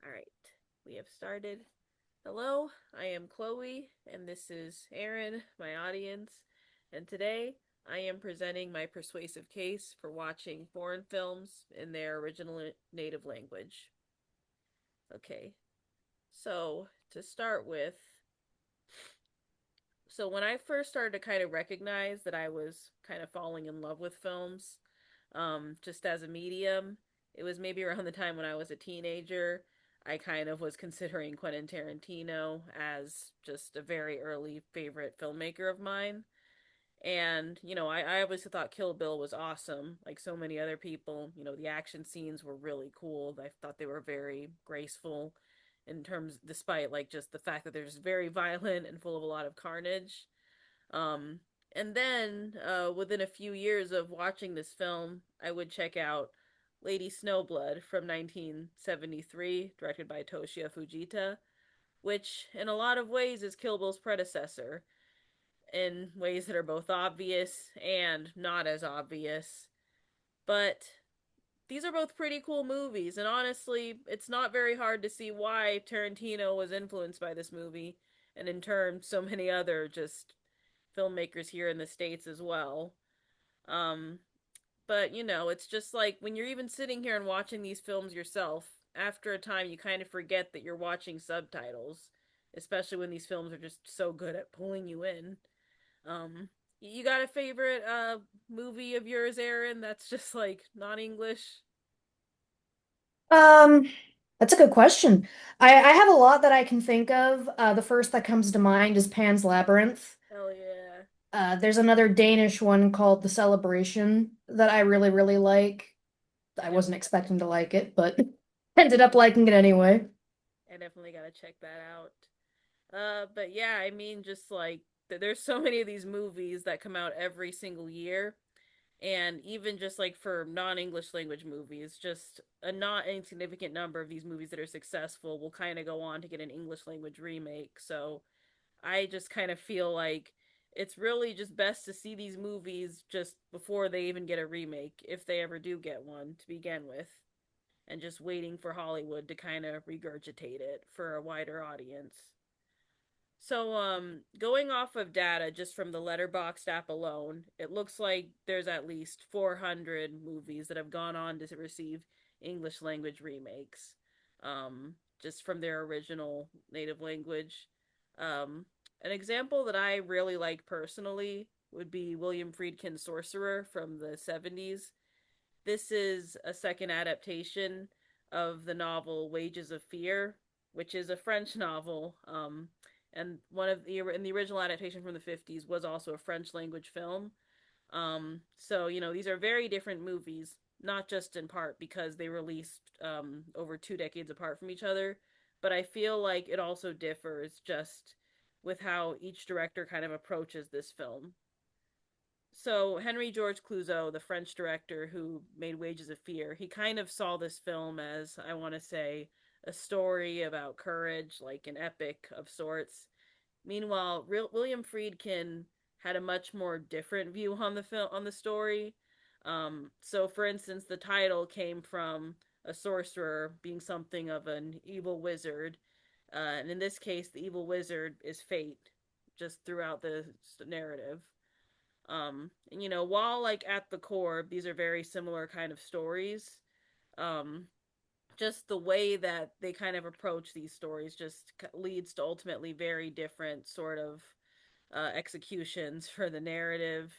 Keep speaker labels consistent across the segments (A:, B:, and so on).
A: All right, we have started. Hello, I am Chloe, and this is Aaron, my audience. And today I am presenting my persuasive case for watching foreign films in their original native language. Okay, so to start with, when I first started to kind of recognize that I was kind of falling in love with films, just as a medium, it was maybe around the time when I was a teenager. I kind of was considering Quentin Tarantino as just a very early favorite filmmaker of mine. And, I obviously thought Kill Bill was awesome, like so many other people. The action scenes were really cool. I thought they were very graceful in terms, despite like just the fact that they're just very violent and full of a lot of carnage. Um, and then, within a few years of watching this film, I would check out Lady Snowblood from 1973, directed by Toshio Fujita, which in a lot of ways is Kill Bill's predecessor, in ways that are both obvious and not as obvious. But these are both pretty cool movies, and honestly, it's not very hard to see why Tarantino was influenced by this movie, and in turn, so many other just filmmakers here in the States as well. Um, but it's just like when you're even sitting here and watching these films yourself, after a time you kind of forget that you're watching subtitles, especially when these films are just so good at pulling you in. Um, you got a favorite movie of yours, Aaron, that's just like non English?
B: Um, that's a good question. I have a lot that I can think of. The first that comes to mind is Pan's Labyrinth.
A: Hell yeah.
B: There's another Danish one called The Celebration that I really, really like.
A: I
B: I
A: def
B: wasn't expecting to like it, but ended up liking it anyway.
A: I definitely gotta check that out. But yeah, I mean, just like there's so many of these movies that come out every single year, and even just like for non-English language movies, just a not insignificant number of these movies that are successful will kind of go on to get an English language remake. So I just kind of feel like it's really just best to see these movies just before they even get a remake, if they ever do get one to begin with, and just waiting for Hollywood to kind of regurgitate it for a wider audience. So, going off of data just from the Letterboxd app alone, it looks like there's at least 400 movies that have gone on to receive English language remakes, just from their original native language. Um, an example that I really like personally would be William Friedkin's Sorcerer from the 70s. This is a second adaptation of the novel Wages of Fear, which is a French novel. And one of the in the original adaptation from the 50s was also a French language film. So these are very different movies, not just in part because they released over 2 decades apart from each other, but I feel like it also differs just with how each director kind of approaches this film. So Henry George Clouzot, the French director who made Wages of Fear, he kind of saw this film as, I want to say, a story about courage, like an epic of sorts. Meanwhile, William Friedkin had a much more different view on the story. So, for instance, the title came from a sorcerer being something of an evil wizard, and in this case, the evil wizard is fate, just throughout the narrative. And while like at the core, these are very similar kind of stories. Um, just the way that they kind of approach these stories just leads to ultimately very different sort of executions for the narrative,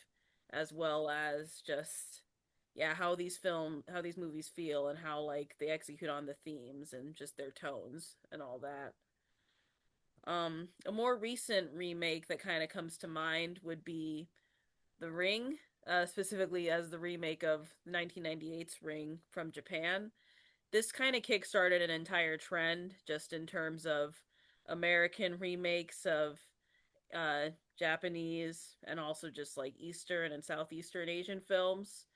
A: as well as just how these movies feel and how like they execute on the themes and just their tones and all that. A more recent remake that kind of comes to mind would be the Ring, specifically as the remake of 1998's Ring from Japan. This kind of kickstarted an entire trend just in terms of American remakes of uh, Japanese and also just like Eastern and Southeastern Asian films.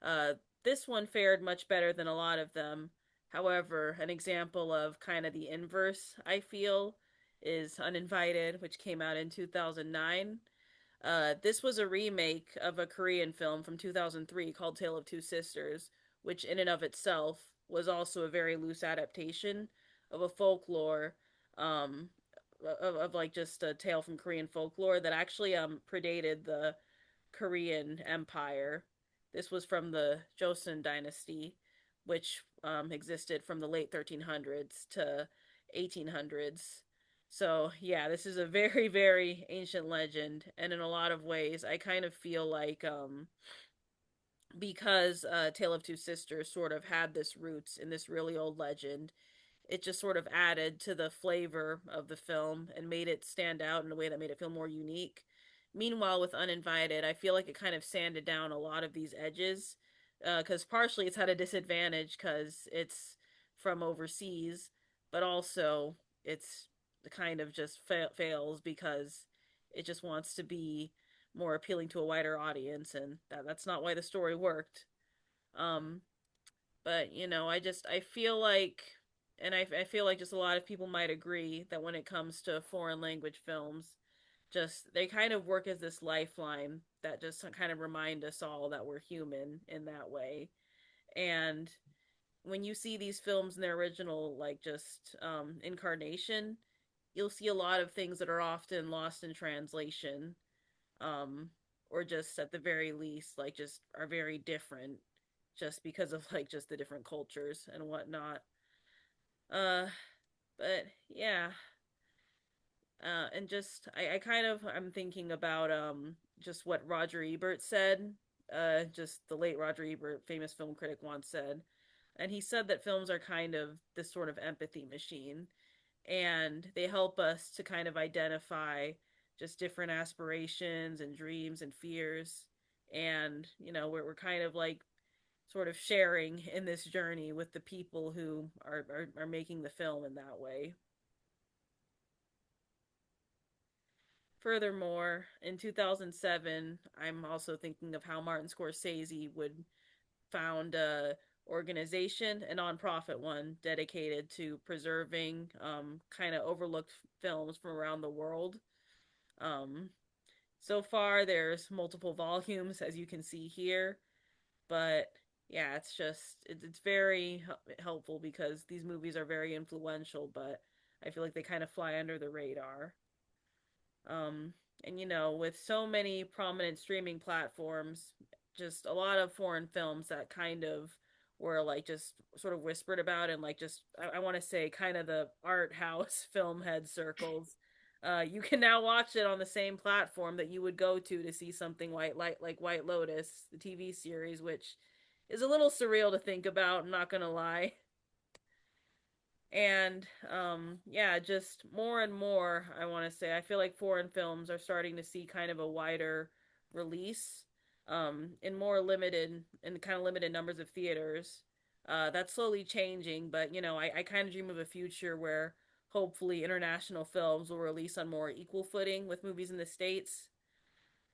A: Uh, this one fared much better than a lot of them. However, an example of kind of the inverse, I feel, is Uninvited, which came out in 2009. This was a remake of a Korean film from 2003 called Tale of Two Sisters, which in and of itself was also a very loose adaptation of a folklore, um, of like just a tale from Korean folklore that actually predated the Korean Empire. This was from the Joseon dynasty, which existed from the late 1300s to 1800s. So, yeah, this is a very, very ancient legend. And in a lot of ways, I kind of feel like because Tale of Two Sisters sort of had this roots in this really old legend, it just sort of added to the flavor of the film and made it stand out in a way that made it feel more unique. Meanwhile, with Uninvited, I feel like it kind of sanded down a lot of these edges because partially it's had a disadvantage because it's from overseas, but also it's kind of just fails because it just wants to be more appealing to a wider audience, and that's not why the story worked. Um, but I feel like, and I feel like just a lot of people might agree that when it comes to foreign language films, just they kind of work as this lifeline that just kind of remind us all that we're human in that way. And when you see these films in their original, like just incarnation, you'll see a lot of things that are often lost in translation, um, or just at the very least, like just are very different, just because of like just the different cultures and whatnot. Uh, but yeah, and just I kind of I'm thinking about just what Roger Ebert said. Just the late Roger Ebert, famous film critic, once said, and he said that films are kind of this sort of empathy machine, and they help us to kind of identify just different aspirations and dreams and fears, and we're kind of like sort of sharing in this journey with the people who are making the film in that way. Furthermore, in 2007, I'm also thinking of how Martin Scorsese would found a organization, a nonprofit one, dedicated to preserving kind of overlooked films from around the world. Um, so far, there's multiple volumes, as you can see here, but yeah, it's very helpful because these movies are very influential, but I feel like they kind of fly under the radar. Um, and with so many prominent streaming platforms, just a lot of foreign films that kind of were like just sort of whispered about and like just I want to say kind of the art house film head circles. You can now watch it on the same platform that you would go to see something like White Lotus, the TV series, which is a little surreal to think about. I'm not gonna lie. And yeah, just more and more, I want to say, I feel like foreign films are starting to see kind of a wider release, in more limited in kind of limited numbers of theaters. That's slowly changing, but I kind of dream of a future where hopefully international films will release on more equal footing with movies in the States.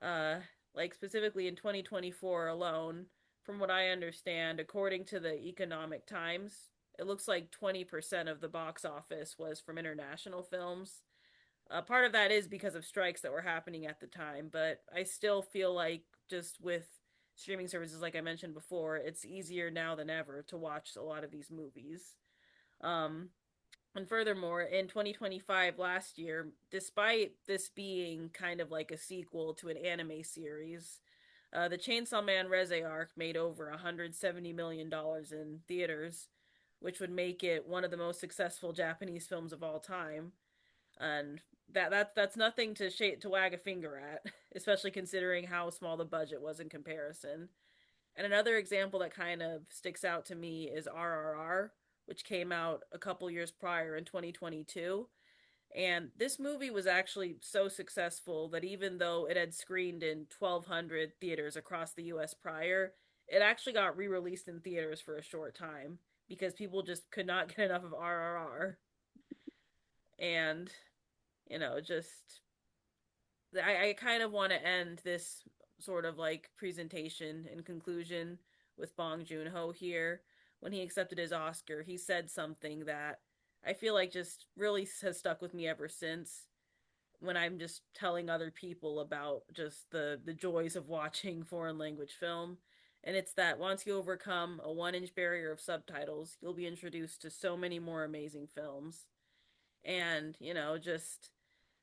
A: uh, like specifically in 2024 alone, from what I understand, according to the Economic Times, it looks like 20% of the box office was from international films. Part of that is because of strikes that were happening at the time, but I still feel like just with streaming services, like I mentioned before, it's easier now than ever to watch a lot of these movies. Um, and furthermore, in 2025, last year, despite this being kind of like a sequel to an anime series, the Chainsaw Man Reze arc made over $170 million in theaters, which would make it one of the most successful Japanese films of all time. And that's nothing to wag a finger at, especially considering how small the budget was in comparison. And another example that kind of sticks out to me is RRR, which came out a couple years prior in 2022. And this movie was actually so successful that even though it had screened in 1,200 theaters across the US prior, it actually got re released in theaters for a short time because people just could not get enough of RRR. And, just I kind of want to end this sort of like presentation and conclusion with Bong Joon Ho here. When he accepted his Oscar, he said something that I feel like just really has stuck with me ever since. When I'm just telling other people about just the joys of watching foreign language film, And it's that once you overcome a 1 inch barrier of subtitles, you'll be introduced to so many more amazing films. And, just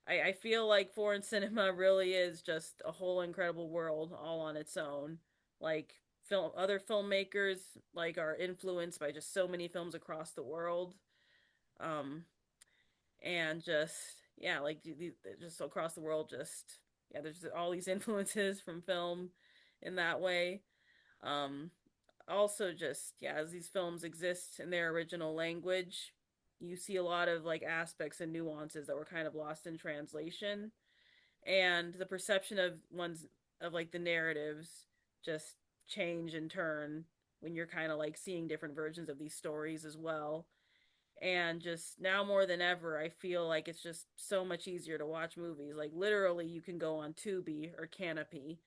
A: I feel like foreign cinema really is just a whole incredible world all on its own. Like other filmmakers like are influenced by just so many films across the world. Um and just yeah, like just across the world just yeah, there's all these influences from film in that way. Um Also just yeah, as these films exist in their original language, you see a lot of like aspects and nuances that were kind of lost in translation, and the perception of one's of like the narratives just change and turn when you're kind of like seeing different versions of these stories as well. And just now more than ever, I feel like it's just so much easier to watch movies. Like literally you can go on Tubi or Canopy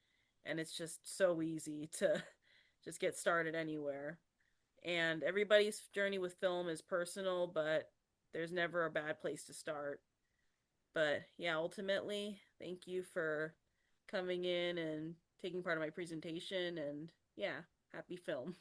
A: and it's just so easy to just get started anywhere. And everybody's journey with film is personal, but there's never a bad place to start. But yeah, ultimately, thank you for coming in and taking part of my presentation. And yeah, happy film.